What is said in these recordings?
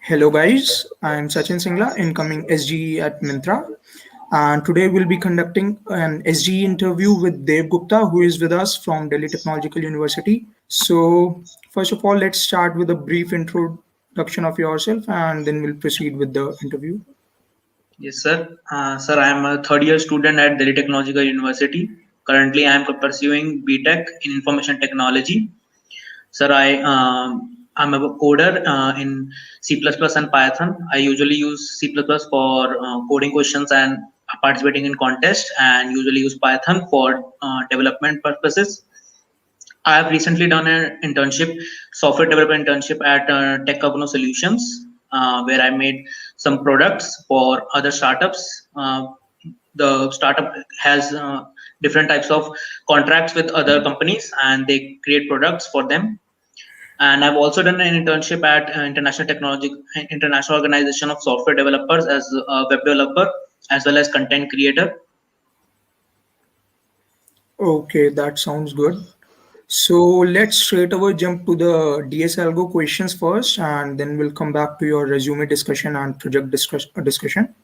Hello guys, I'm Sachin Singla, incoming SGE at Mintra, and today we'll be conducting an SGE interview with Dev Gupta, who is with us from Delhi Technological University. So, first of all, let's start with a brief introduction of yourself, and then we'll proceed with the interview. Yes, sir. Sir, I am a third year student at Delhi Technological University. Currently, I am pursuing BTech in Information Technology. Sir, I'm a coder in C++ and Python. I usually use C++ for coding questions and participating in contests, and usually use Python for development purposes. I have recently done an internship, software development internship at Techcogno Solutions, where I made some products for other startups. The startup has different types of contracts with other companies, and they create products for them. And I've also done an internship at International Organization of Software Developers as a web developer as well as content creator. Okay, that sounds good. So let's straight away jump to the DS Algo questions first, and then we'll come back to your resume discussion and project discussion.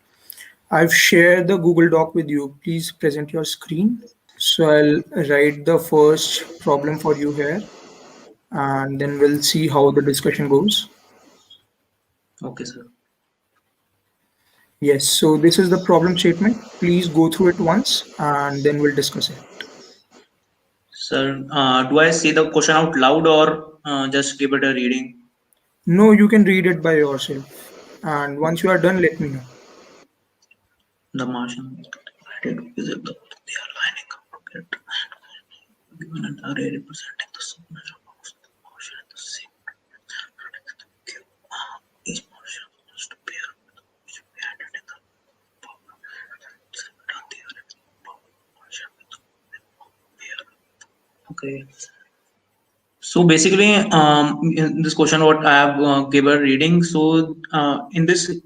I've shared the Google Doc with you. Please present your screen. So I'll write the first problem for you here, and then we'll see how the discussion goes. Okay, sir. Yes, so this is the problem statement. Please go through it once, and then we'll discuss it. Sir, do I say the question out loud or just give it a reading? No, you can read it by yourself. And once you are done, let me know. The Martian is divided with the they are lining up to get given an array representing the submeasure of the Martian at the same Q. Each Martian must appear with which we added in the problem. Submit on the array with problem Martian with pair. Okay. So basically, in this question, what I have given a reading. So in this,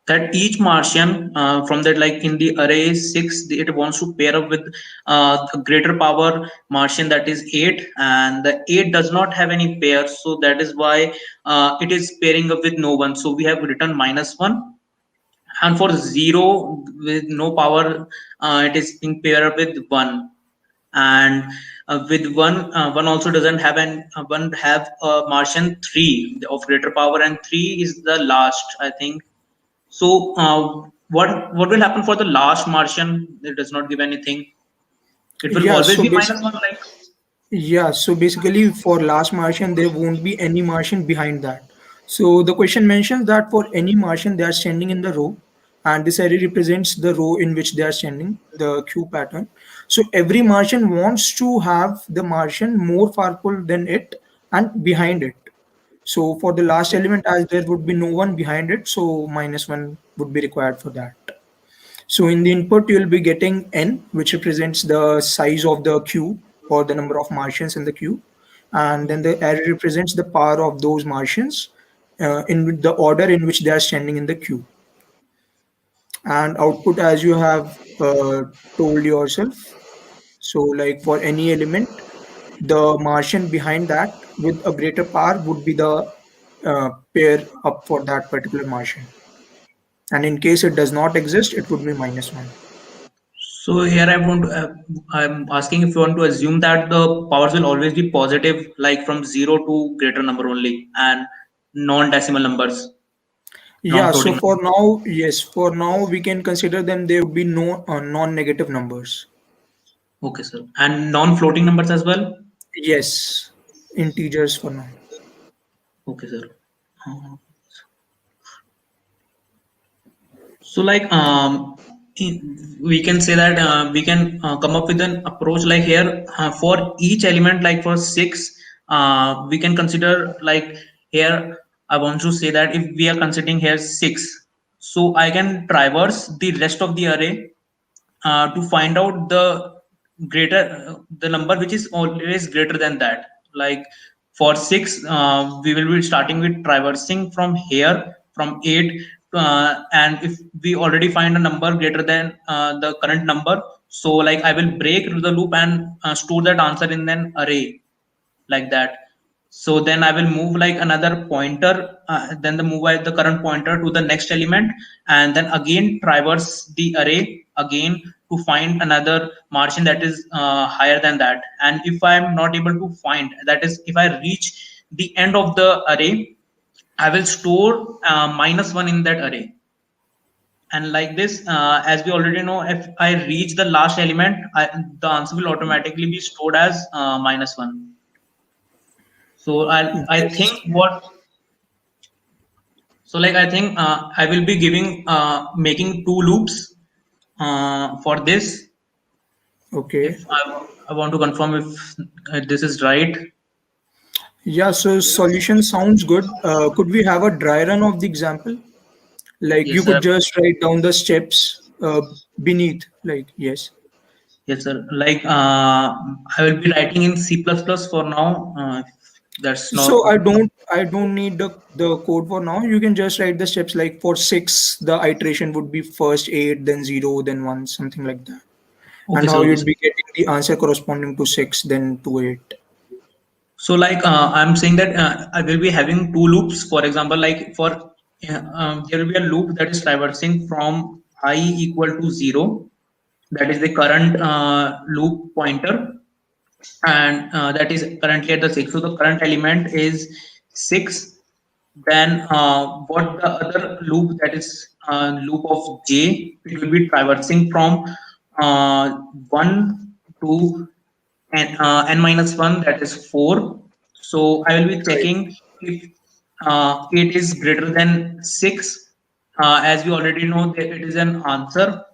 that each Martian from that, like in the array 6, it wants to pair up with a greater power Martian, that is 8, and the 8 does not have any pair, so that is why it is pairing up with no one. So we have written -1, and for 0 with no power, it is being paired up with 1, and with one also doesn't have one have a Martian 3 of greater power, and 3 is the last, I think. So what will happen for the last Martian? It does not give anything. It will Yeah, always so be basic. -1, like. Yeah, so basically for last Martian, there won't be any Martian behind that. So the question mentions that for any Martian, they are standing in the row, and this array represents the row in which they are standing, the Q pattern. So every Martian wants to have the Martian more powerful than it and behind it. So for the last element, as there would be no one behind it, so -1 would be required for that. So in the input, you'll be getting n, which represents the size of the queue or the number of Martians in the queue. And then the array represents the power of those Martians in the order in which they are standing in the queue. And output, as you have told yourself. So like for any element, the Martian behind that with a greater power would be the pair up for that particular Martian. And in case it does not exist, it would be -1. So here I'm asking if you want to assume that the powers will always be positive, like from 0 to greater number only, and non-decimal numbers, Yeah, so non-floating for numbers. now, yes, for now we can consider them there would be no non-negative numbers. Okay, sir. And non-floating numbers as well? Yes, integers for now. Okay, sir. Uh, So like we can say that we can come up with an approach like here for each element, like for 6, we can consider like here. I want to say that if we are considering here 6, so I can traverse the rest of the array to find out the number which is always greater than that. Like for 6, we will be starting with traversing from here from 8, and if we already find a number greater than the current number, so like I will break the loop and store that answer in an array, like that. So then I will move like another pointer, then the current pointer to the next element, and then again traverse the array again to find another margin that is higher than that. And if I am not able to find, that is, if I reach the end of the array, I will store -1 in that array. And like this, as we already know, if I reach the last element, the answer will automatically be stored as -1. So I think Yes. what so like I think I will be giving making two loops for this. Okay. If I want to confirm if this is right. Yeah, so solution sounds good. Could we have a dry run of the example? Like Yes, you sir. could just write down the steps beneath. Like, yes. Yes, sir. Like I will be writing in C++ for now. If that's So not. I don't need the code for now. You can just write the steps like for six, the iteration would be first eight, then zero, then one, something like that. Okay, And sir. how Okay, you'd sir. be getting the answer corresponding to six, then to eight. So like I'm saying that I will be having two loops. For example, like for there will be a loop that is traversing from I equal to 0. That is the current loop pointer, and that is currently at the 6. So the current element is 6. Then what the other loop, that is loop of j, it will be traversing from 1 to n minus 1, that is 4. So I will be Right. checking if 8 is greater than 6. As we already know that it is an answer.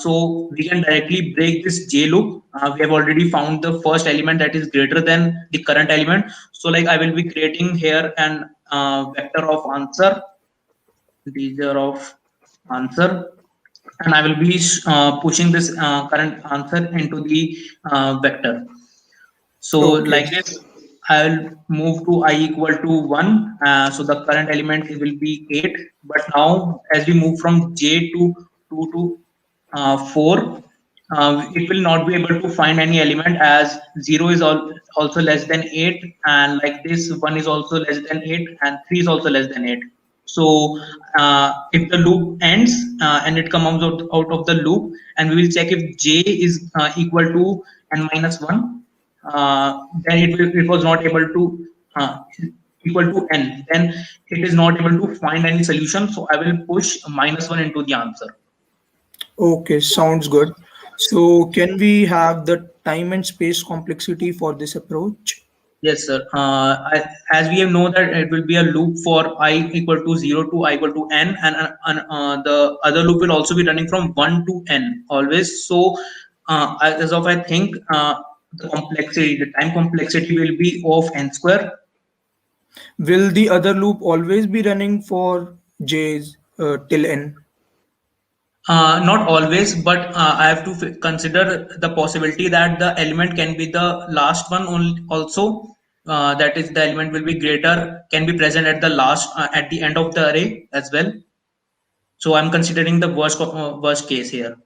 So we can directly break this J loop. We have already found the first element that is greater than the current element. So like I will be creating here an vector of answer, integer of answer, and I will be pushing this current answer into the vector. So Okay. like this, I'll move to I equal to 1. So the current element will be 8. But now as we move from J to 2 to 4, it will not be able to find any element, as 0 is also less than 8, and like this 1 is also less than 8, and 3 is also less than 8. So if the loop ends and it comes out of the loop, and we will check if J is equal to n minus 1, then it was not able to equal to n, then it is not able to find any solution. So I will push -1 into the answer. Okay, sounds good. So can we have the time and space complexity for this approach? Yes, sir. As we have know that it will be a loop for I equal to 0 to I equal to n, and the other loop will also be running from 1 to n always. So as of I think the time complexity will be of n square. Will the other loop always be running for j's till n? Not always, but I have to consider the possibility that the element can be the last one only also. That is, the element will be greater, can be present at the last, at the end of the array as well. So I'm considering the worst case here.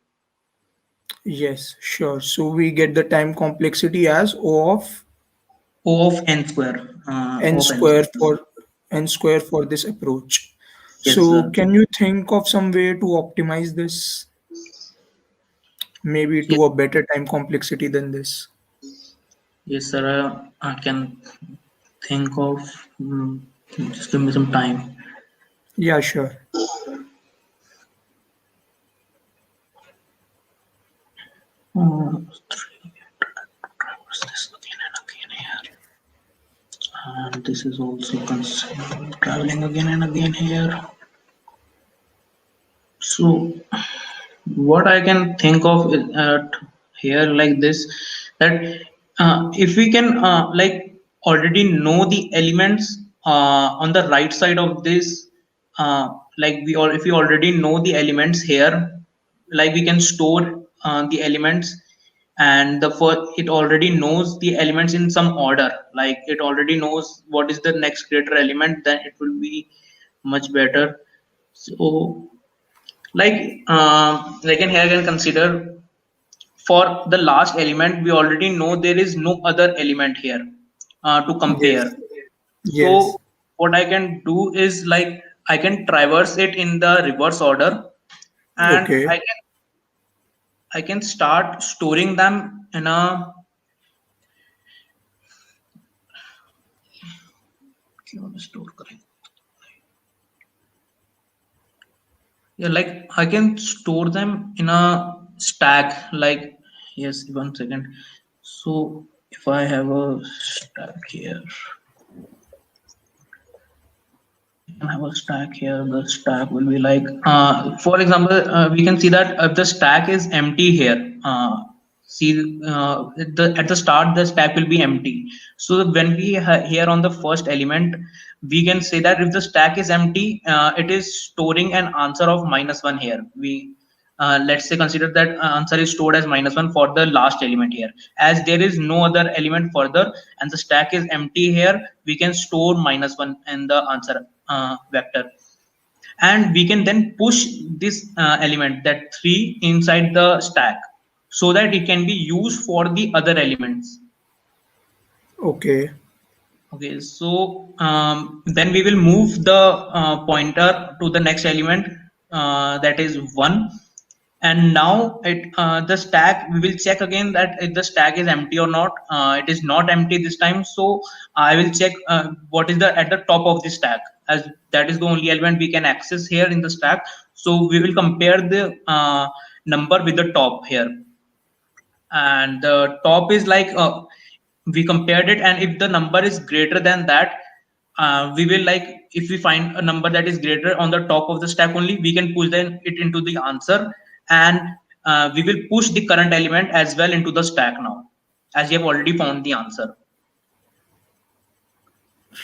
Yes, sure. So we get the time complexity as O of O of n square. n O of n square square. for this approach. Yes, So sir. can you think of some way to optimize this? Maybe Yes, to a better time complexity than this. yes, sir. I can think of. mm, just give me some time. Yeah, sure. What's this again and again here? And this is also traveling again and again here. So what I can think of is, here like this, that if we can like already know the elements on the right side of this, like if we already know the elements here, like we can store the elements, and the first, it already knows the elements in some order, like it already knows what is the next greater element, then it will be much better. So like in here I can consider for the last element, we already know there is no other element here. to compare. Yes. Yes. So what I can do is like I can traverse it in the reverse order, and Okay. I can start storing them in a store yeah, like I can store them in a stack. Like yes, 1 second. So if I have a stack here, can have a stack here. The stack will be like, for example, we can see that if the stack is empty here, see at the start the stack will be empty. So when we here on the first element, we can say that if the stack is empty, it is storing an answer of -1 here. We let's say consider that answer is stored as -1 for the last element here, as there is no other element further and the stack is empty here, we can store -1 in the answer vector, and we can then push this element, that 3, inside the stack so that it can be used for the other elements. Okay. Okay, so then we will move the pointer to the next element, that is 1, and now the stack, we will check again that if the stack is empty or not. It is not empty this time, so I will check what is the at the top of the stack, as that is the only element we can access here in the stack. So we will compare the number with the top here, and the top is like we compared it, and if the number is greater than that, we will like, if we find a number that is greater on the top of the stack only, we can push then it into the answer, and we will push the current element as well into the stack now, as you have already found the answer.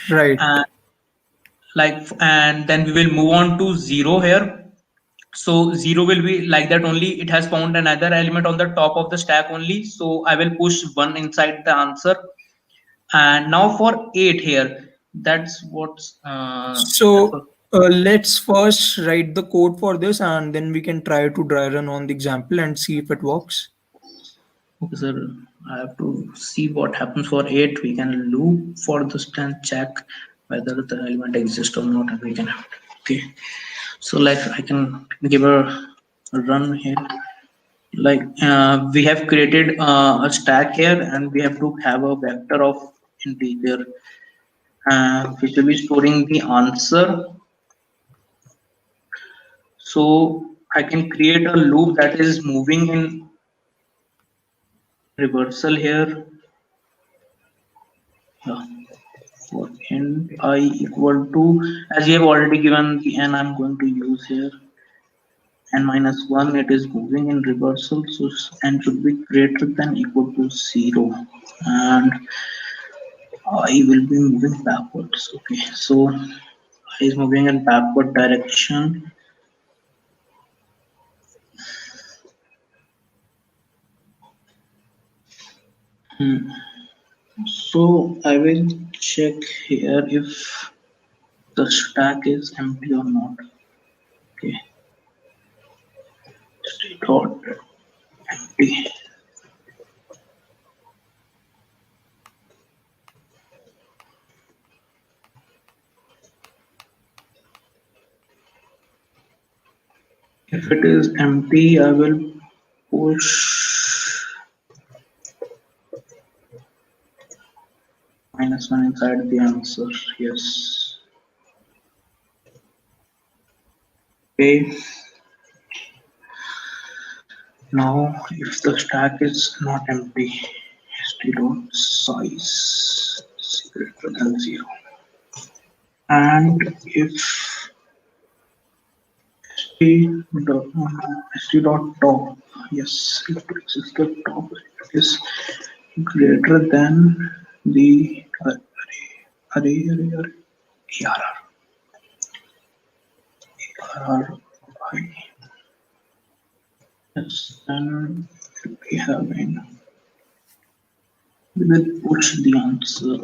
Right. And then we will move on to 0 here. So 0 will be like that only, it has found another element on the top of the stack only, so I will push 1 inside the answer. And now for 8 here, that's what's that's So what. let's first write the code for this and then we can try to dry run on the example and see if it works. Okay, sir, I have to see what happens for 8. We can loop for this and check whether the element exists or not, and we can have it. Okay, so like I can give a run here. Like we have created a stack here, and we have to have a vector of integer which will be storing the answer. So I can create a loop that is moving in reversal here. Yeah. For int I equal to, as you have already given the n, I'm going to use here n minus 1. It is moving in reversal, so n should be greater than equal to 0, and I will be moving backwards. Okay, so I is moving in backward direction. So I will check here if the stack is empty or not. Okay, state dot empty. If it is empty, I will push -1 inside the answer. Yes. Okay. Now, if the stack is not empty, st dot size is greater than 0, and if st dot top, yes, if the top is greater than the arr, yes, then we will push the answer.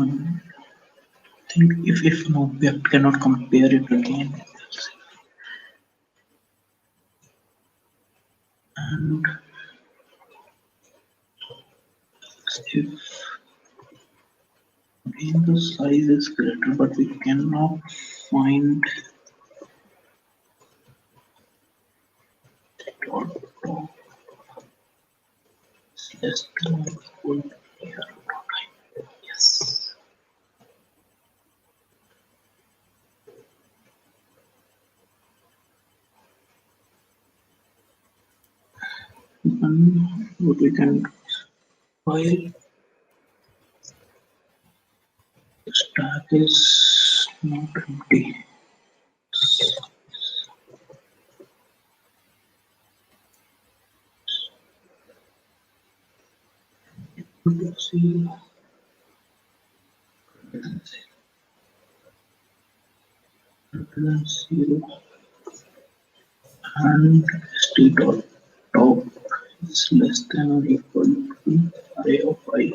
One thing if an object cannot compare it again, and if again the size is greater, but we cannot find dot dot less than or equal to here. Yes. What we can do while the stack is not empty. Let's see. Represent 0 and st dot top is less than or equal to array of I.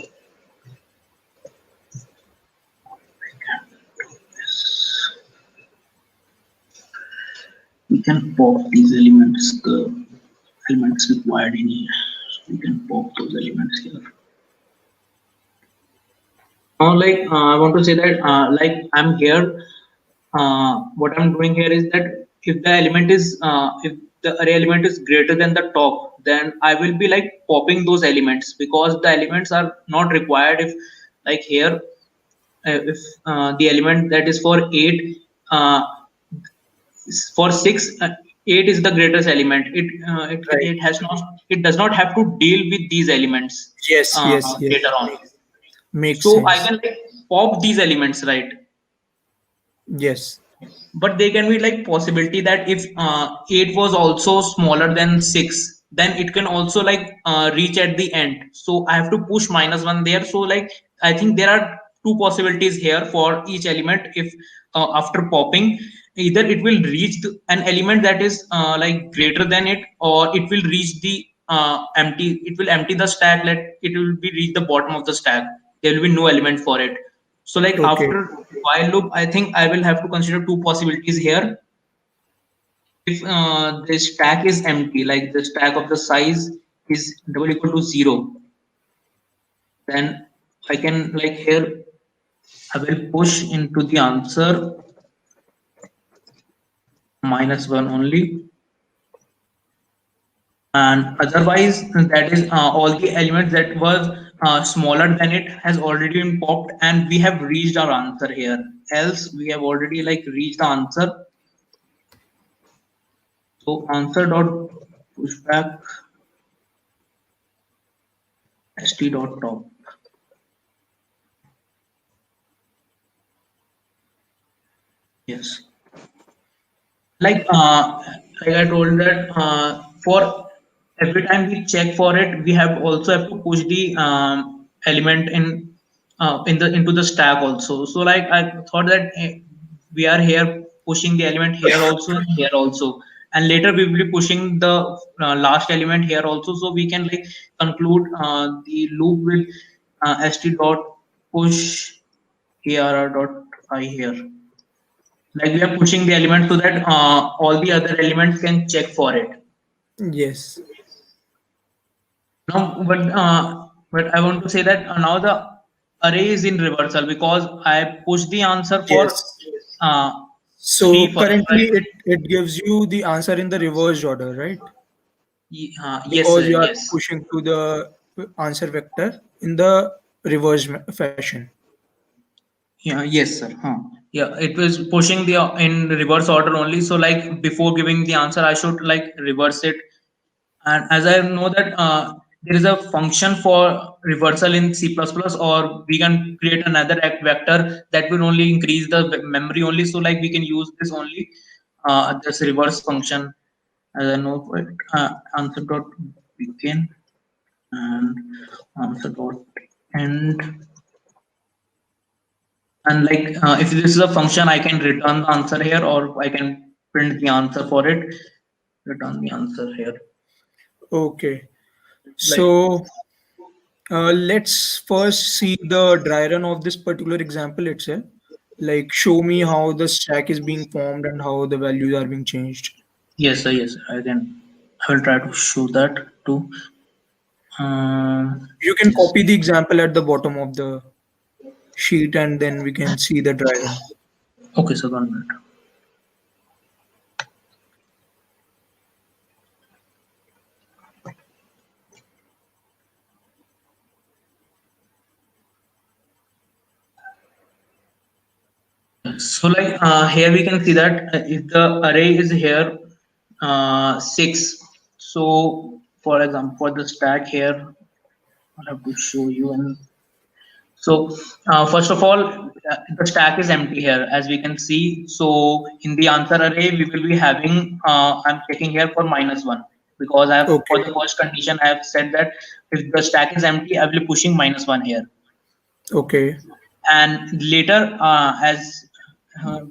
We can pop these elements, the elements required in here. So we can pop those elements here. Now, I want to say that, I'm here. What I'm doing here is that if the element is, if the array element is greater than the top, then I will be like popping those elements because the elements are not required. If like here, if the element that is for 8, for 6, 8 is the greatest element. Right. It has not, it does not have to deal with these elements Yes, yes, yes. later on. Makes So I sense. can like pop these elements, right? Yes. But they can be like possibility that if 8 was also smaller than 6, then it can also like reach at the end. So I have to push -1 there. So like I think there are two possibilities here for each element. If after popping, either it will reach an element that is like greater than it, or it will reach the empty, it will empty the stack, let it will be reach the bottom of the stack. There will be no element for it. So like Okay. after while loop, I think I will have to consider two possibilities here. If the stack is empty, like the stack of the size is double equal to 0, then I can like here I will push into the answer -1 only, and otherwise that is all the elements that was smaller than it has already been popped, and we have reached our answer here. Else we have already like reached the answer. So answer dot pushback st dot top. Yes. Like like I told that for every time we check for it, we have also have to push the element in the into the stack also. So like I thought that we are here pushing the element here also and here also, and later we will be pushing the last element here also. So we can like conclude the loop with st dot push arr dot I here. Like we are pushing the element so that all the other elements can check for it. Yes. Now, but I want to say that now the array is in reversal because I push the answer for Yes. uh, So 3 first, currently right? it gives you the answer in the reversed order, right? Yes, Because sir. you are Yes. pushing to the answer vector in the reverse fashion. Yeah. Yes, sir. Yeah. It was pushing the in reverse order only. So like before giving the answer, I should like reverse it. And as I know that there is a function for reversal in C++, or we can create another vector that will only increase the memory only. So like we can use this only, this reverse function. As I know for it, answer dot begin and answer dot end. And like if this is a function, I can return the answer here, or I can print the answer for it. Return the answer here. Okay. Like So let's first see the dry run of this particular example itself. Like show me how the stack is being formed and how the values are being changed. Yes, sir. Yes, I can. I will try to show that too. You can Yes. copy the example at the bottom of the sheet and then we can see the driving. Okay, sir. 1 minute. So like here we can see that if the array is here 6. So for example, for the stack here, I'll have to show you. And so first of all, the stack is empty here, as we can see. So in the answer array, we will be having, I'm checking here for -1, because I have, for Okay, the first condition, I have said that if the stack is empty, I will be pushing -1 here. okay, And later, as uh,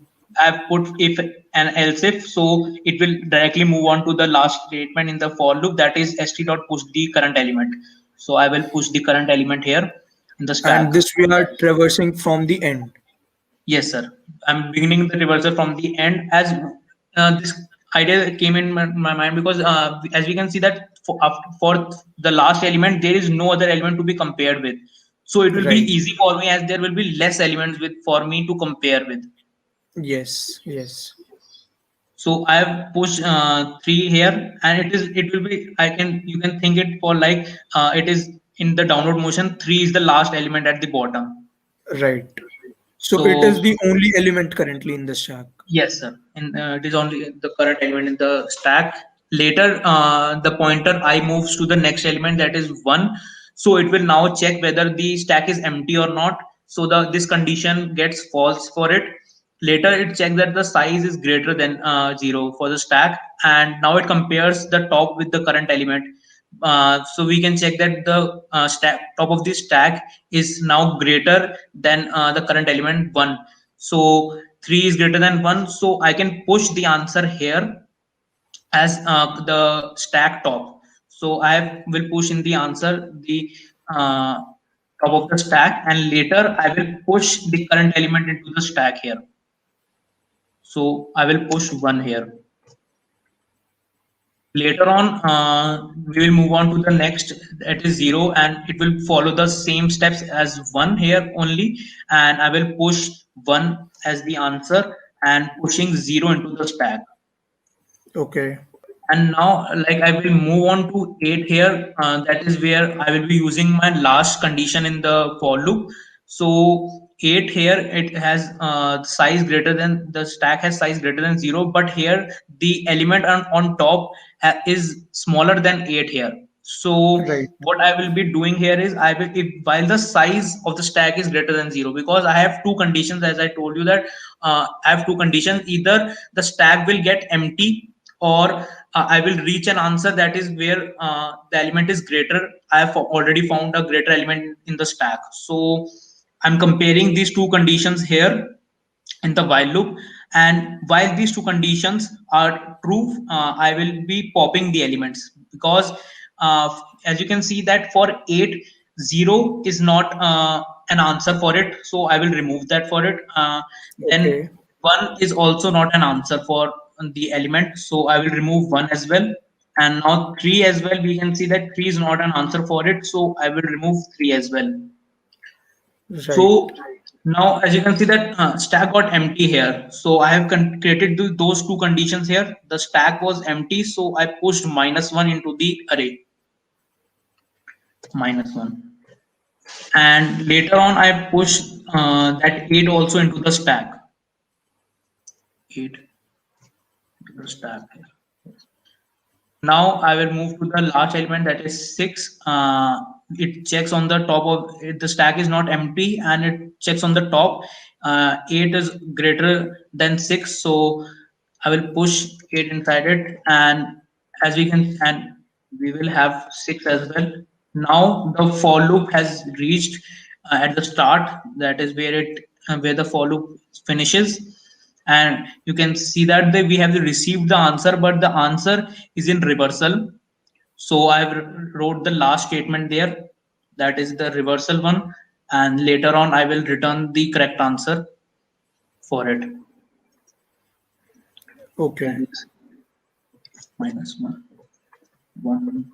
I've put if and else if, so it will directly move on to the last statement in the for loop, that is st dot push the current element. So I will push the current element here in the stack. and this we are traversing from the end. Yes, sir. I'm beginning the reversal from the end, as this idea came in my mind, because as we can see that for the last element, there is no other element to be compared with. So it will be Right. easy for me, as there will be less elements with for me to compare with. Yes, yes. So I have pushed 3 here, and it will be, I can, you can think it for like it is in the downward motion. 3 is the last element at the bottom. Right. So it So is the only element currently in the stack. yes, sir. And it is only the current element in the stack. Later, the pointer I moves to the next element, that is 1. So it will now check whether the stack is empty or not. So the this condition gets false for it. Later, it checks that the size is greater than 0 for the stack, and now it compares the top with the current element. So we can check that the top of the stack is now greater than the current element 1. So 3 is greater than 1, so I can push the answer here as the stack top. So I will push in the answer the uh, top of the stack, and later I will push the current element into the stack here. So I will push 1 here. Later on, we will move on to the next, that is 0, and it will follow the same steps as 1 here only, and I will push 1 as the answer and pushing 0 into the stack. Okay. And now, like, I will move on to 8 here. That is where I will be using my last condition in the for loop. So 8 here, it has size greater than, the stack has size greater than 0, but here the element on top is smaller than 8 here. So Right. what I will be doing here is, I will, if while the size of the stack is greater than 0, because I have two conditions, as I told you that I have two conditions: either the stack will get empty, or I will reach an answer that is where the element is greater. I have already found a greater element in the stack. So I'm comparing these two conditions here in the while loop. And while these two conditions are true, I will be popping the elements, because as you can see that for 8, 0 is not an answer for it. So I will remove that for it. Then Okay. 1 is also not an answer for the element, so I will remove 1 as well. And now 3 as well, we can see that 3 is not an answer for it, so I will remove 3 as well. Right. So now, as you can see that stack got empty here. So I have created those two conditions here. The stack was empty, so I pushed -1 into the array, -1. And later on, I pushed that 8 also into the stack, 8 into the stack here. Now I will move to the last element, that is 6. It checks on the top of it, the stack is not empty, and it checks on the top. 8 is greater than 6, so I will push 8 inside it, and as we can, and we will have 6 as well. Now the for loop has reached at the start, that is where it where the for loop finishes. And you can see that we have received the answer, but the answer is in reversal. So I wrote the last statement there, that is the reversal one, and later on I will return the correct answer. for it. Okay. That is minus 1, 1,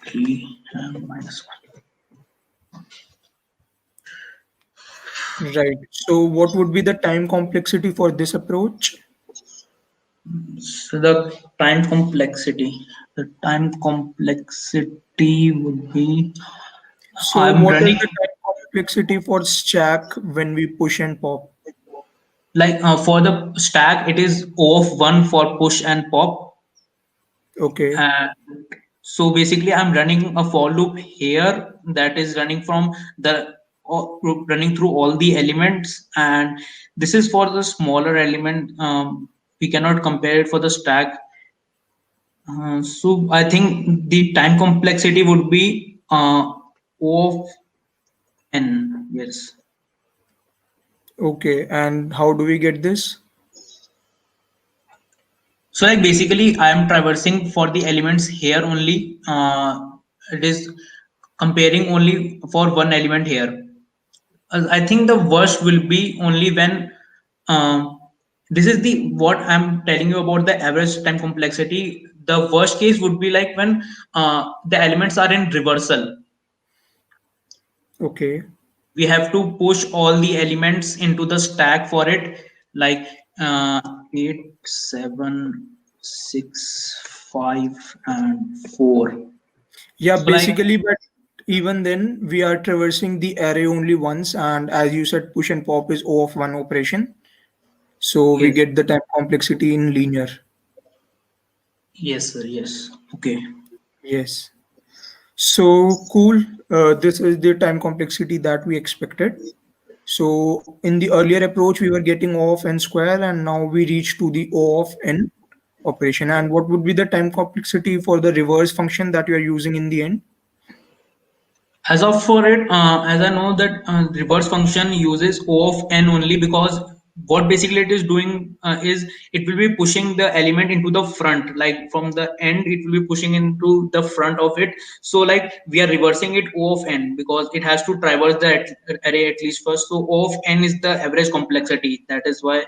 3, and minus 1. Right. So what would be the time complexity for this approach? So the time complexity would be So I'm what is running the time complexity for stack when we push and pop? like for the stack it is O of 1 for push and pop. Okay. And so basically I'm running a for loop here that is running from the running through all the elements, and this is for the smaller element. We cannot compare it for the stack. So I think the time complexity would be O of n. Yes. Okay. And how do we get this? So like basically I am traversing for the elements here only. It is comparing only for one element here. I think the worst will be only when this is the what I'm telling you about the average time complexity. The worst case would be like when the elements are in reversal. Okay. We have to push all the elements into the stack for it, like 8, 7, 6, 5, and 4. Yeah, So like basically, but even then we are traversing the array only once, and as you said, push and pop is O of one operation. So we yes, get the time complexity in linear. yes, sir, yes. Okay. Yes. So cool. This is the time complexity that we expected. So in the earlier approach, we were getting O of n square, and now we reach to the O of n operation. And what would be the time complexity for the reverse function that you are using in the end? As of for it, as I know that reverse function uses O of n only because what basically it is doing is it will be pushing the element into the front, like from the end, it will be pushing into the front of it. So like we are reversing it O of n because it has to traverse the array at least first. So O of n is the average complexity. That is why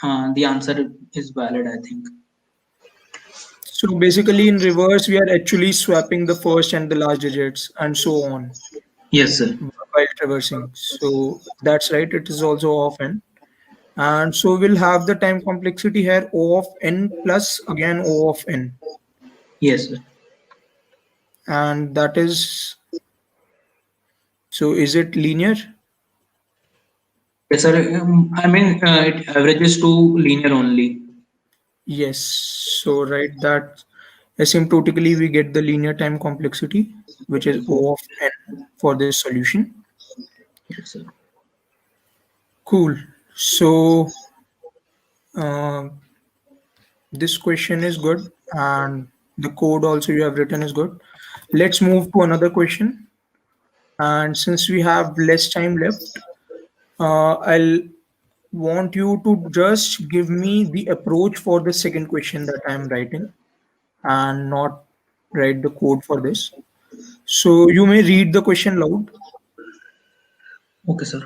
the answer is valid, I think. So basically, in reverse, we are actually swapping the first and the last digits and so on Yes, sir. while traversing. So that's right, it is also O of n. And so we'll have the time complexity here O of n plus again O of n. Yes, sir. And that is, so is it linear? Yes, sir. I mean, it averages to linear only. Yes. So right, that asymptotically we get the linear time complexity, which is O of n for this solution. Yes, sir. Cool. So uh, this question is good, and the code also you have written is good. Let's move to another question. And since we have less time left, I'll want you to just give me the approach for the second question that I'm writing and not write the code for this. So you may read the question loud. Okay, sir.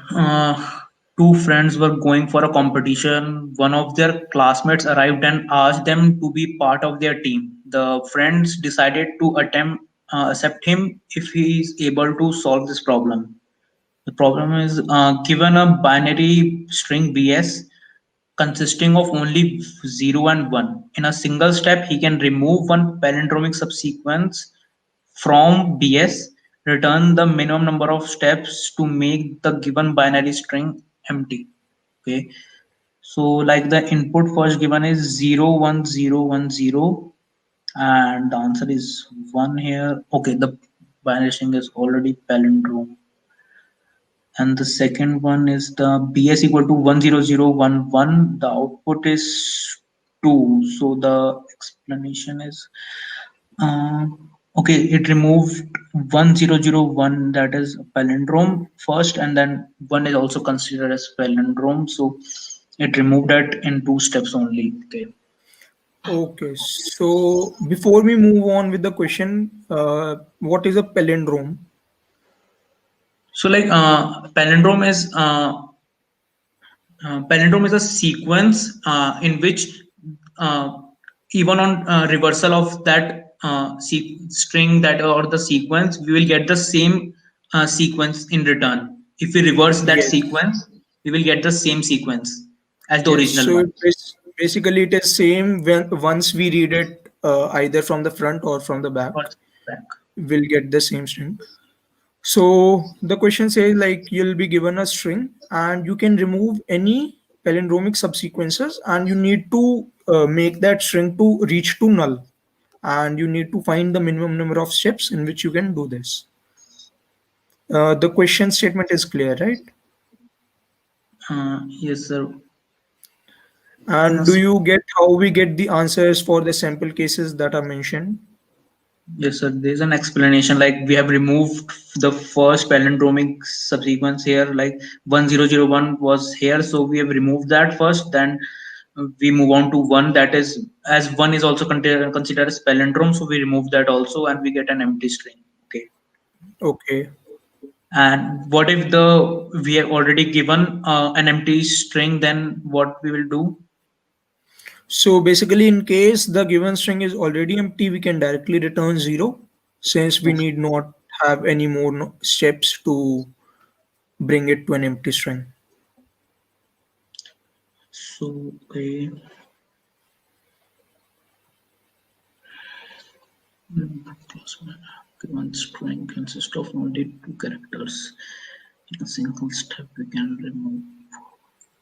Two friends were going for a competition. One of their classmates arrived and asked them to be part of their team. The friends decided to attempt accept him if he is able to solve this problem. The problem is given a binary string BS consisting of only 0 and 1. In a single step, he can remove one palindromic subsequence from BS, return the minimum number of steps to make the given binary string empty. Okay, so like the input first given is 0 1 0 1 0, and the answer is 1 here. Okay, the binary string is already palindrome, and the second one is the BS equal to 1 0 0 1 1. The output is 2. So the explanation is uh, okay, it removed 1 0 0 1, that is a palindrome first, and then 1 is also considered as palindrome. So it removed that in 2 steps only. Okay. Okay, so before we move on with the question, what is a palindrome? So like palindrome is Palindrome is a sequence in which uh, even on reversal of that string that or the sequence, we will get the same sequence in return. If we reverse that Yes. sequence, we will get the same sequence as the Yes. original So one. basically it is same when once we read it either from the front or from the back, Or back. we'll get the same string. So the question says like you'll be given a string and you can remove any palindromic subsequences and you need to make that string to reach to null, and you need to find the minimum number of steps in which you can do this. The question statement is clear, right? Yes, sir. And do Yes. you get how we get the answers for the sample cases that are mentioned? Yes, sir. There's an explanation like we have removed the first palindromic subsequence here, like 1001 was here, so we have removed that first. Then we move on to one that is as one is also considered as palindrome, so we remove that also, and we get an empty string. Okay. Okay. And what if the we have already given an empty string? Then what we will do? So basically, in case the given string is already empty, we can directly return 0 since we need not have any more steps to bring it to an empty string. So okay. One string consists of only two characters. In a single step, we can remove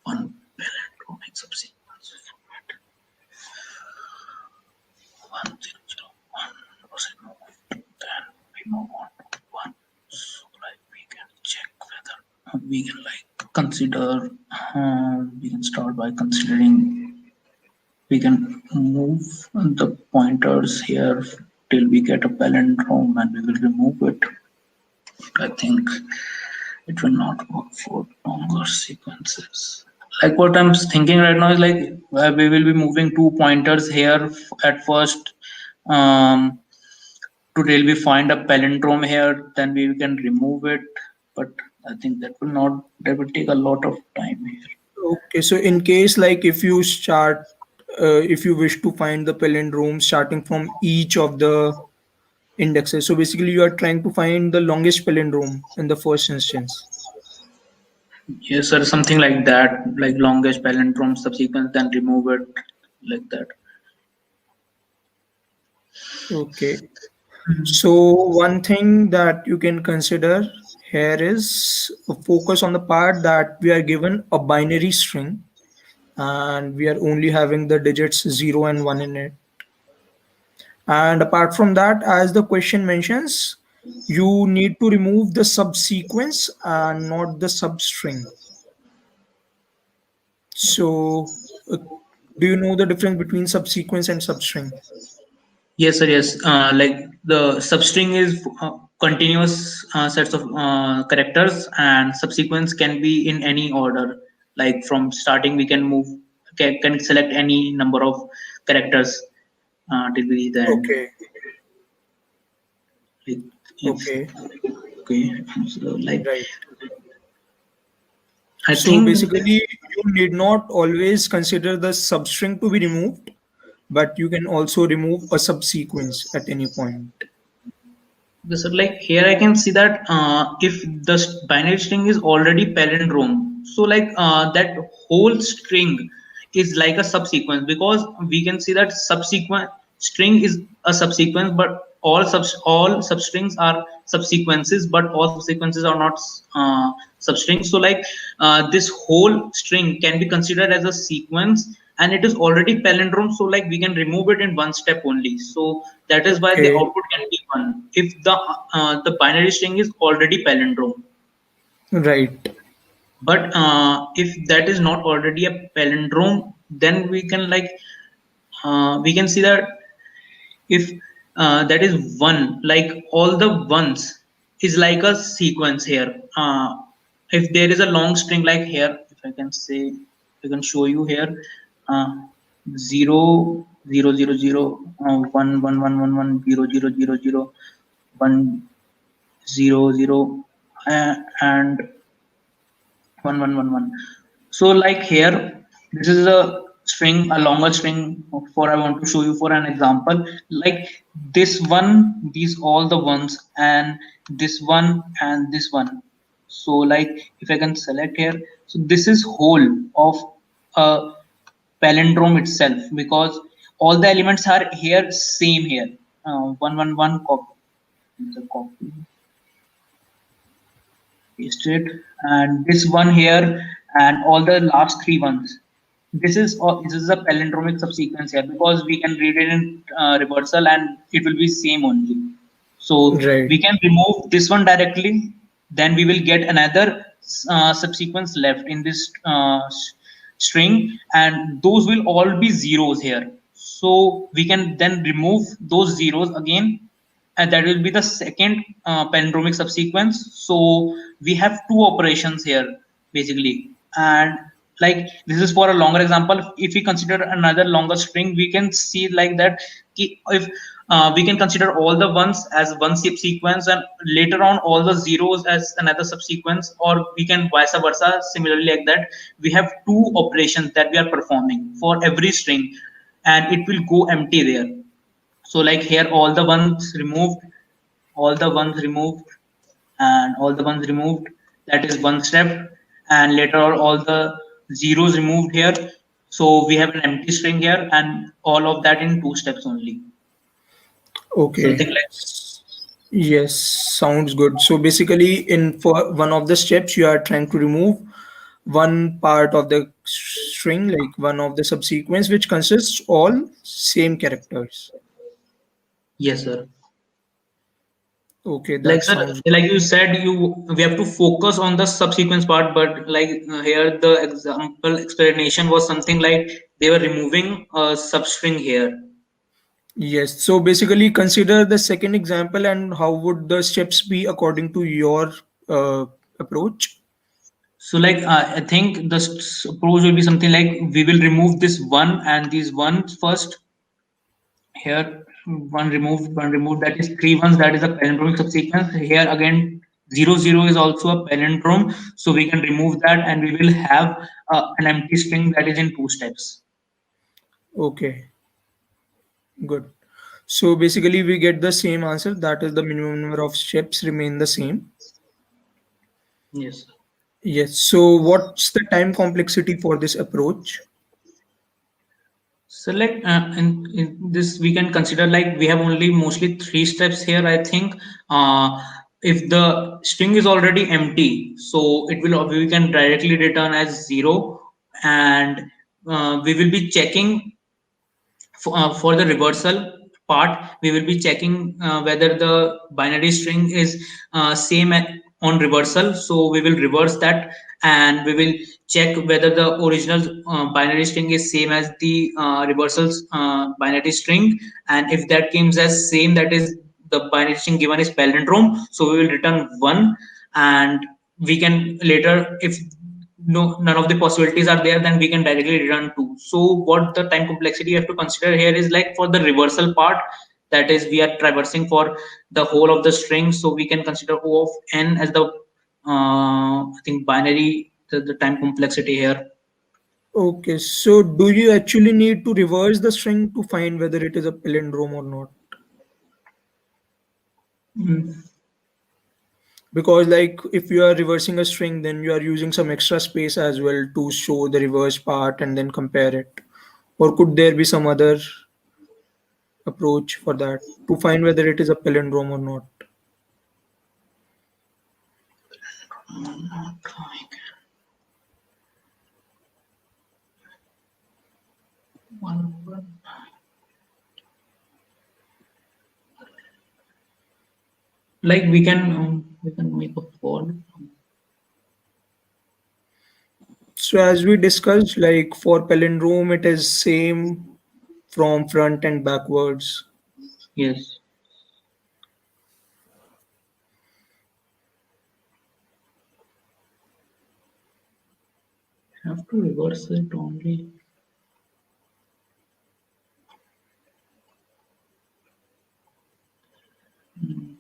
one palindromic subsequence format. 1001 was removed. Then we move on to one. So like we can check whether we can like consider. We can start by considering. We can move the pointers here till we get a palindrome, and we will remove it. I think it will not work for longer sequences. Like what I'm thinking right now is like we will be moving two pointers here at first. Um, to till we find a palindrome here, then we can remove it. But I think that will not. That will take a lot of time here. Okay, so in case like if you start, if you wish to find the palindrome starting from each of the indexes, so basically you are trying to find the longest palindrome in the first instance. Yes, sir. Something like that, like longest palindrome subsequence, then remove it like that. Okay. So one thing that you can consider here is a focus on the part that we are given a binary string and we are only having the digits 0 and 1 in it. And apart from that, as the question mentions, you need to remove the subsequence and not the substring. So, do you know the difference between subsequence and substring? Yes, sir. Yes. Like the substring is continuous sets of characters, and subsequence can be in any order. Like from starting, we can move, can select any number of characters till we reach the end. Okay, Like if okay, okay, so like right. I So think basically, you need not always consider the substring to be removed, but you can also remove a subsequence at any point. this is like here I can see that if the binary string is already palindrome, so like that whole string is like a subsequence, because we can see that subsequent string is a subsequence, but all substrings are subsequences, but all subsequences are not substrings. So like this whole string can be considered as a sequence, and it is already palindrome, so like we can remove it in one step only. So that is why the Okay, output can be one if the binary string is already palindrome. right. But if that is not already a palindrome, then we can like we can see that if that is one, like all the ones is like a sequence here. If there is a long string like here, if I can say, I can show you here, uh, 0 0 0 0 1 1 1 1 1 0 0 0 0 1 0 0 and 1 1 1 1. So like here, this is a string, a longer string for I want to show you for an example. Like this one, these all the ones, and this one and this one. So like if I can select here, so this is whole of a palindrome itself because all the elements are here same here. One one one copy. The copy paste it, and this one here and all the last three ones. This is a palindromic subsequence here because we can read it in reversal and it will be same only. So Right. we can remove this one directly, then we will get another subsequence left in this string, and those will all be zeros here. So we can then remove those zeros again, and that will be the second palindromic subsequence. So we have two operations here basically, and like this is for a longer example. If we consider another longer string, we can see like that if we can consider all the ones as one subsequence and later on all the zeros as another subsequence, or we can vice versa. Similarly, like that, we have two operations that we are performing for every string, and it will go empty there. So like here, all the ones removed, all the ones removed, and all the ones removed. That is one step, and later on all the zeros removed here. So we have an empty string here, and all of that in two steps only. Okay. Something like Yes, sounds good. So basically, in for one of the steps, you are trying to remove one part of the string, like one of the subsequence, which consists all same characters. yes, sir. Okay, Like that sir, sounds like you said, you we have to focus on the subsequence part, but like here the example explanation was something like they were removing a substring here. yes. So basically, consider the second example and how would the steps be according to your uh, approach? So like I think the approach will be something like we will remove this one and these ones first. Here one removed. That is three ones. That is a palindromic subsequence. Here again zero zero is also a palindrome. So we can remove that and we will have an empty string that is in two steps. Okay, good. So basically, we get the same answer. That is the minimum number of steps remain the same. Yes. Yes. So what's the time complexity for this approach? Select in this we can consider like we have only mostly three steps here. I think if the string is already empty, so it will we can directly return as zero, and we will be checking for the reversal part. We will be checking whether the binary string is on reversal. So we will reverse that, and we will check whether the original binary string is same as the reversal binary string. And if that comes as same, that is the binary string given is palindrome, so we will return one. And we can later, if none of the possibilities are there, then we can directly return two. So what the time complexity you have to consider here is like for the reversal part, that is we are traversing for the whole of the string, so we can consider O of n as the I think binary, the time complexity here. Okay, so do you actually need to reverse the string to find whether it is a palindrome or not? Mm. Because like if you are reversing a string, then you are using some extra space as well to show the reverse part and then compare it. Or could there be some other approach for that to find whether it is a palindrome or not? Like we can make a for. So as we discussed, like for palindrome, it is same from front and backwards. Yes, have to reverse it only.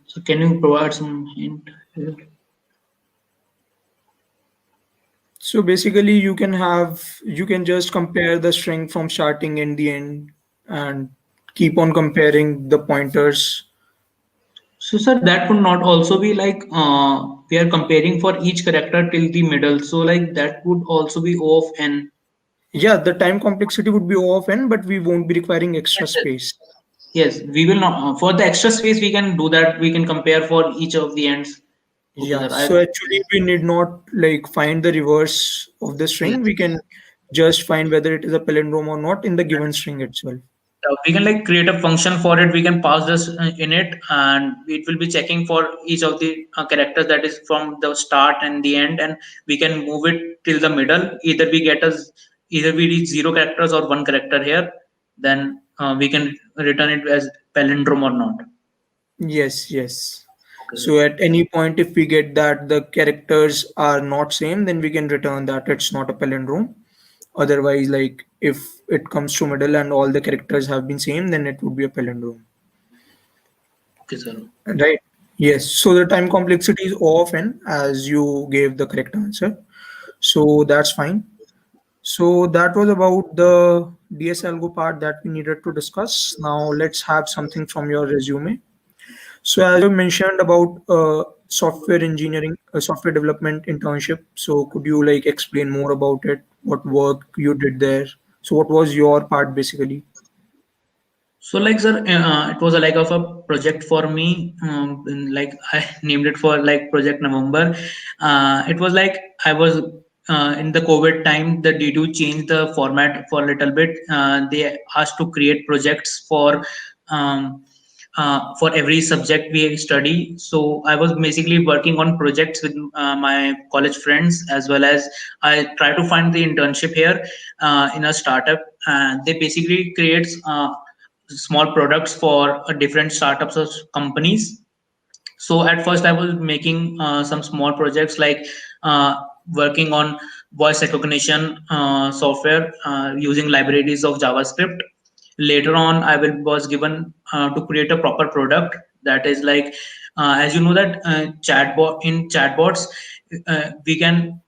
So can you provide some hint here? So basically, you can just compare the string from starting and the end, and keep on comparing the pointers. So sir, that would not also be like we are comparing for each character till the middle. So like that would also be O of n. Yeah, the time complexity would be O of n, but we won't be requiring extra Yes, yes. space. Yes, we will not. For the extra space, we can do that. We can compare for each of the ends. Okay, Yeah, sir. so actually we need not like find the reverse of the Yes. string. We can just find whether it is a palindrome or not in the given string itself. We can like create a function for it. We can pass this in it, and it will be checking for each of the characters that is from the start and the end, and we can move it till the middle. Either we reach zero characters or one character here, then we can return it as palindrome or not. Yes, yes. Okay, sir. So at any point, if we get that the characters are not same, then we can return that it's not a palindrome. Otherwise, like if it comes to middle and all the characters have been same, then it would be a palindrome. Okay, sir. Right? Yes. So the time complexity is O of n as you gave the correct answer. So that's fine. So that was about the DS algo part that we needed to discuss. Now let's have something from your resume. So as you mentioned about software engineering, software development internship. So could you like explain more about it? What work you did there? So what was your part basically? So like sir, it was a like of a project for me. Like I named it for like Project November. It was like I was in the COVID time. The D2 changed the format for a little bit. They asked to create projects um, for every subject we study. So I was basically working on projects with my college friends, as well as I try to find the internship here in a startup. And they basically creates small products for different startups or companies. So at first I was making some small projects like uh, working on voice recognition software using libraries of JavaScript. Later on was given to create a proper product that is like as you know that chatbots we can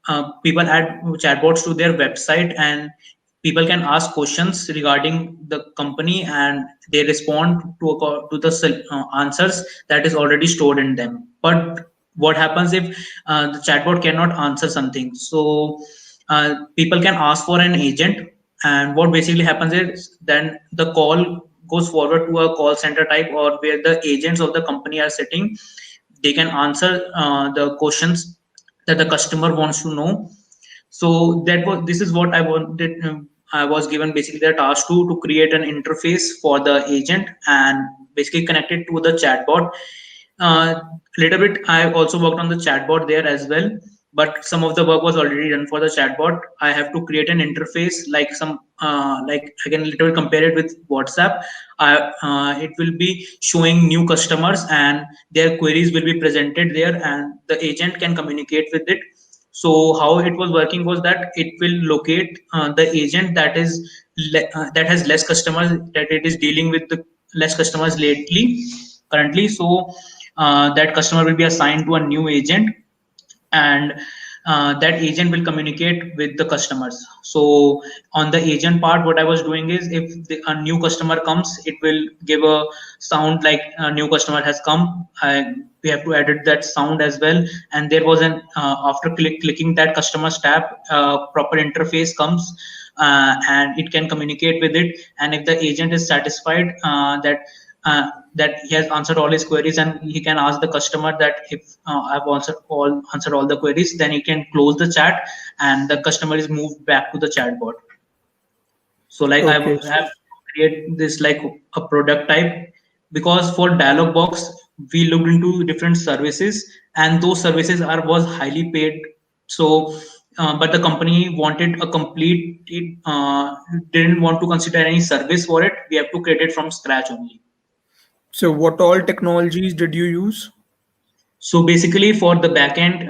people add chatbots to their website, and people can ask questions regarding the company, and they respond to the answers that is already stored in them. But what happens if the chatbot cannot answer something? So people can ask for an agent, and what basically happens is then the call goes forward to a call center type, or where the agents of the company are sitting. They can answer the questions that the customer wants to know. So this is what I wanted. I was given basically the task to create an interface for the agent and basically connect it to the chatbot. uh, Little bit I also worked on the chatbot there as well, but some of the work was already done for the chatbot. I have to create an interface like some like I can literally compare it with WhatsApp. It will be showing new customers, and their queries will be presented there, and the agent can communicate with it. So how it was working was that it will locate the agent that has less customers, that it is dealing with the less customers lately currently. So that customer will be assigned to a new agent, and that agent will communicate with the customers. So on the agent part, what I was doing is if a new customer comes, it will give a sound like a new customer has come. We have to edit that sound as well. And there was an after clicking that customer's tab, proper interface comes, and it can communicate with it. And if the agent is satisfied that he has answered all his queries, and he can ask the customer that if I've answered all the queries, then he can close the chat, and the customer is moved back to the chatbot. So like I Okay. have create this like a product type, because for dialog box we looked into different services, and those services are was highly paid. So but the company wanted a complete didn't want to consider any service for it. We have to create it from scratch only. So what all technologies did you use? So basically, for the backend,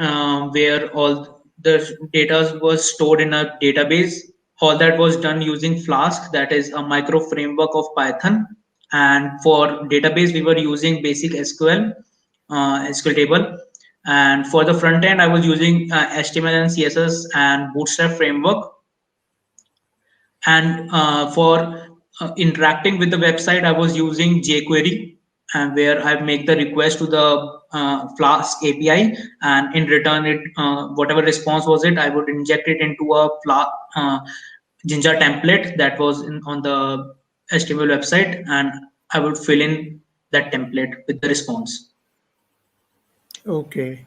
where all the data was stored in a database, all that was done using Flask, that is a micro framework of Python. And for database, we were using basic SQL, SQL table. And for the front end, I was using HTML and CSS and Bootstrap framework. And for interacting with the website, I was using jQuery, and where I make the request to the Flask API, and in return, it whatever response was it, I would inject it into a Jinja template that was on the HTML website, and I would fill in that template with the response. Okay.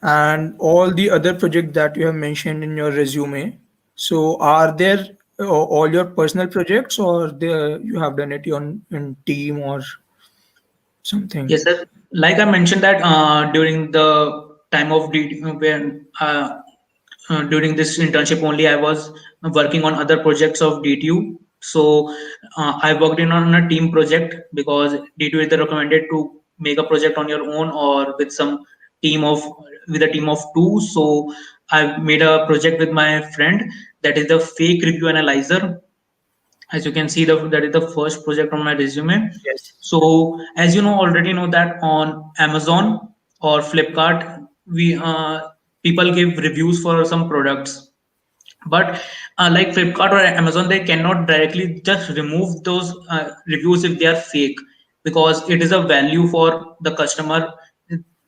And all the other projects that you have mentioned in your resume, so are there all your personal projects, or you have done it in team or something? Yes, sir. Like I mentioned that during the time of when during this internship only, I was working on other projects of DTU. So I worked in on a team project, because DTU is recommended to make a project on your own or with some team of with a team of two. So I made a project with my friend, that is the fake review analyzer. As you can see, that is the first project on my resume. Yes. So as you know, already know that on Amazon or Flipkart, we people give reviews for some products. But like Flipkart or Amazon, they cannot directly just remove those reviews if they are fake, because it is a value for the customer.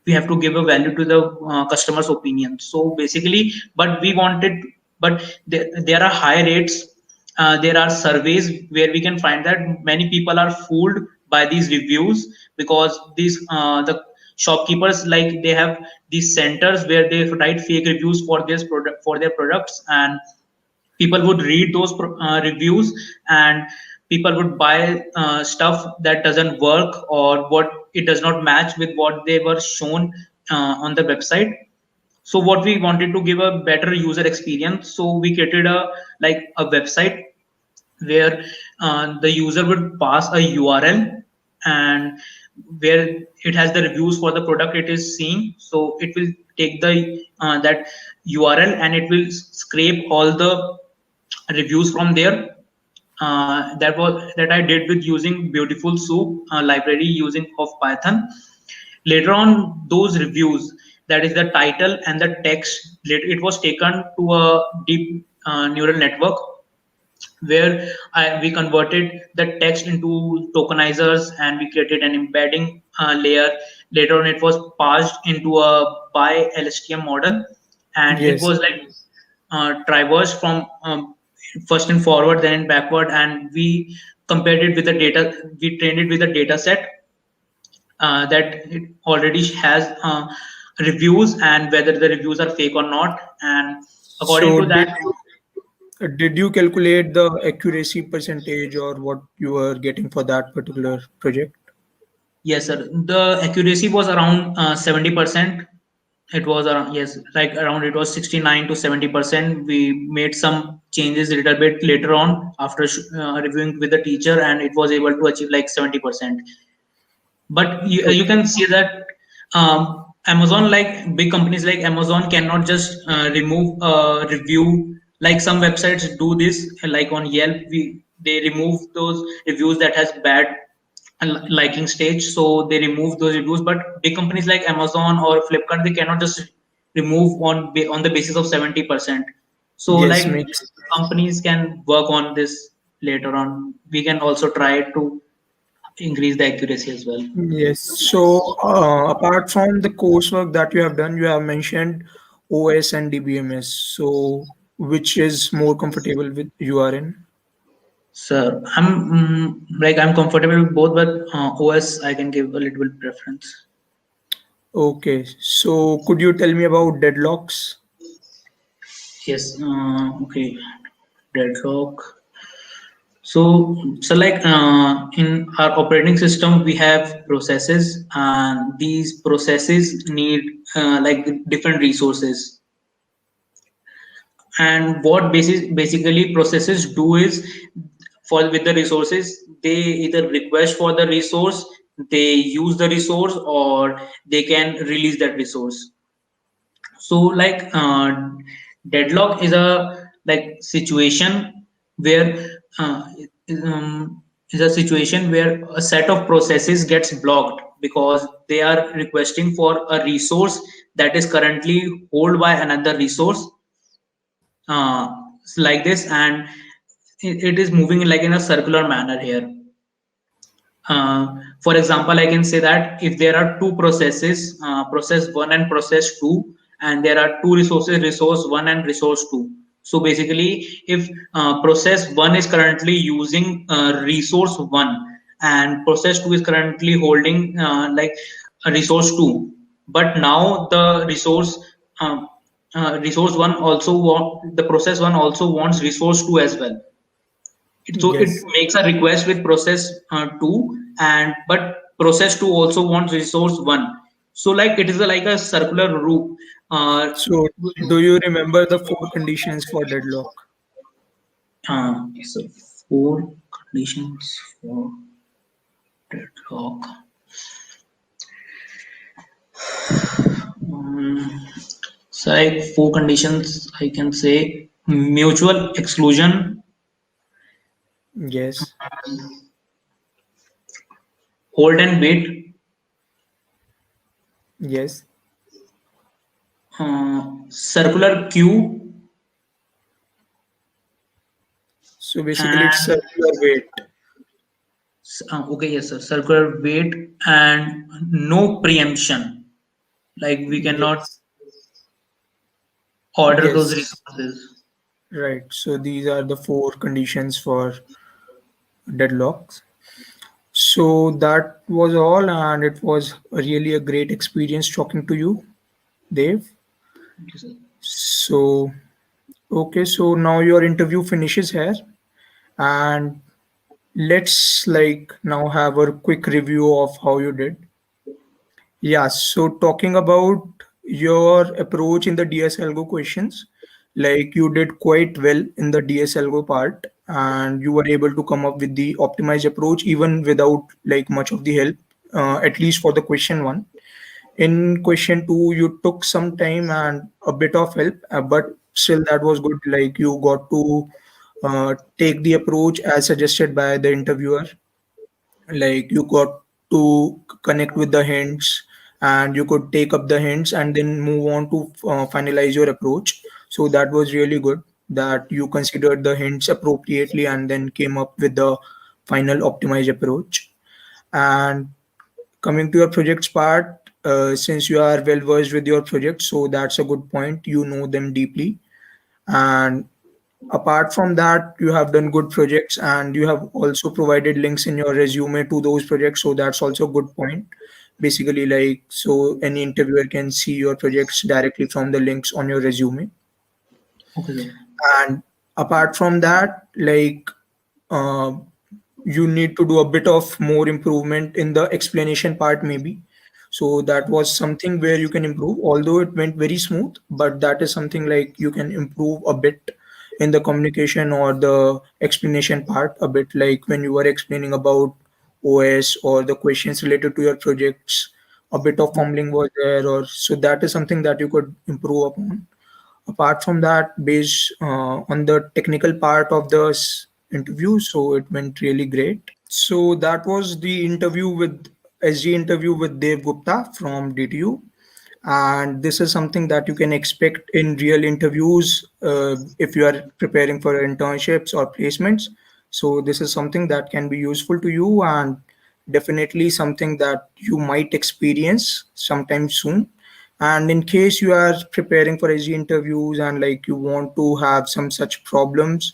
We have to give a value to the customer's opinion. So basically, but we wanted, but there are high rates. There are surveys where we can find that many people are fooled by these reviews, because these the shopkeepers, like, they have these centers where they write fake reviews for this product, for their products, and people would read those reviews, and people would buy stuff that doesn't work, or what it does not match with what they were shown on the website. So what we wanted to give a better user experience, so we created a website where the user would pass a URL, and where it has the reviews for the product it is seeing. So it will take the that URL, and it will scrape all the reviews from there. That I did with using Beautiful Soup library using of Python. Later on, those reviews, that is the title and the text, it was taken to a deep neural network, where we converted the text into tokenizers, and we created an embedding layer. Later on, it was parsed into a by LSTM model, and it Yes. was like traversed from first and forward, then backward, and we compared it with the data. We trained it with a data set that it already has reviews, and whether the reviews are fake or not. And according So to that, did you calculate the accuracy percentage or what you were getting for that particular project? yes, sir, the accuracy was around 70%. It was around, yes, like around, it was 69 to 70%. We made some changes a little bit later on after reviewing with the teacher, and it was able to achieve like 70%. But you Okay. can see that Amazon, like big companies like Amazon, cannot just remove a review. Like some websites do this, like on Yelp, they remove those reviews that has bad liking stage, so they remove those reviews. But big companies like Amazon or Flipkart, they cannot just remove on the basis of 70%. So Yes, like makes. companies can work on this later on. We can also try to increase the accuracy as well. Yes. So, apart from the coursework that you have done, you have mentioned OS and DBMS. So, which is more comfortable with you are in? Sir, I'm comfortable with both, but OS I can give a little bit preference. Okay. So, could you tell me about deadlocks? Yes. Okay. Deadlock. So like in our operating system, we have processes, and these processes need like different resources. And what basically processes do is, for with the resources, they either request for the resource, they use the resource, or they can release that resource. So like deadlock is a like situation where is a situation where a set of processes gets blocked because they are requesting for a resource that is currently held by another resource, uh, like this, and it is moving like in a circular manner here. For example, I can say that if there are two processes, process 1 and process 2, and there are two resources, resource 1 and resource 2. So basically, if process 1 is currently using resource 1 and process 2 is currently holding like a resource 2, but now the uh, resource 1 also the process 1 also wants resource 2 as well. So it Yes. makes a request with process 2, and but process 2 also wants resource 1. So like it is like a circular loop. uh, So do you remember the four conditions for deadlock? so four conditions for deadlock. um, so like four conditions I can say: mutual exclusion, Yes. hold and wait, Yes. circular queue, So basically it's and circular weight. okay, yes, sir. Circular wait and no preemption. Like we cannot Yes. order those Yes. resources. Right. So these are the four conditions for deadlocks. So that was all, and it was really a great experience talking to you, Dave. Okay, sir. So, okay, so now your interview finishes here, and let's like now have a quick review of how you did. Yeah, so talking about your approach in the DSLGO questions, like you did quite well in the DSLGO part, and you were able to come up with the optimized approach even without like much of the help, at least for the question one. In question two, you took some time and a bit of help, but still that was good. Like you got to take the approach as suggested by the interviewer, like you got to connect with the hints and you could take up the hints and then move on to finalize your approach. So that was really good that you considered the hints appropriately and then came up with the final optimized approach. And coming to your projects part, since you are well versed with your project, so that's a good point, you know them deeply. And apart from that, you have done good projects and you have also provided links in your resume to those projects, so that's also a good point. Basically, like, so any interviewer can see your projects directly from the links on your resume. Okay, sir. And apart from that, like, uh, you need to do a bit of more improvement in the explanation part maybe. So that was something where you can improve, although it went very smooth, but that is something like you can improve a bit in the communication or the explanation part a bit, like when you were explaining about OS or the questions related to your projects, a bit of fumbling was there, or so that is something that you could improve upon. Apart from that, based on the technical part of the interview, so it went really great. So that was the interview with SG interview with Dev Gupta from DTU. And this is something that you can expect in real interviews if you are preparing for internships or placements. So this is something that can be useful to you and definitely something that you might experience sometime soon. And in case you are preparing for SG interviews and like you want to have some such problems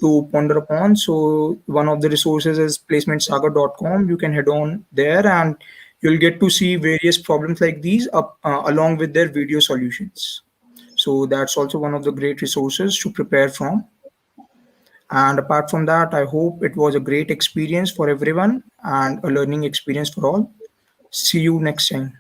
to ponder upon, so one of the resources is placementsaga.com. You can head on there and you'll get to see various problems like these up, along with their video solutions. So that's also one of the great resources to prepare from. And apart from that, I hope it was a great experience for everyone and a learning experience for all. See you next time.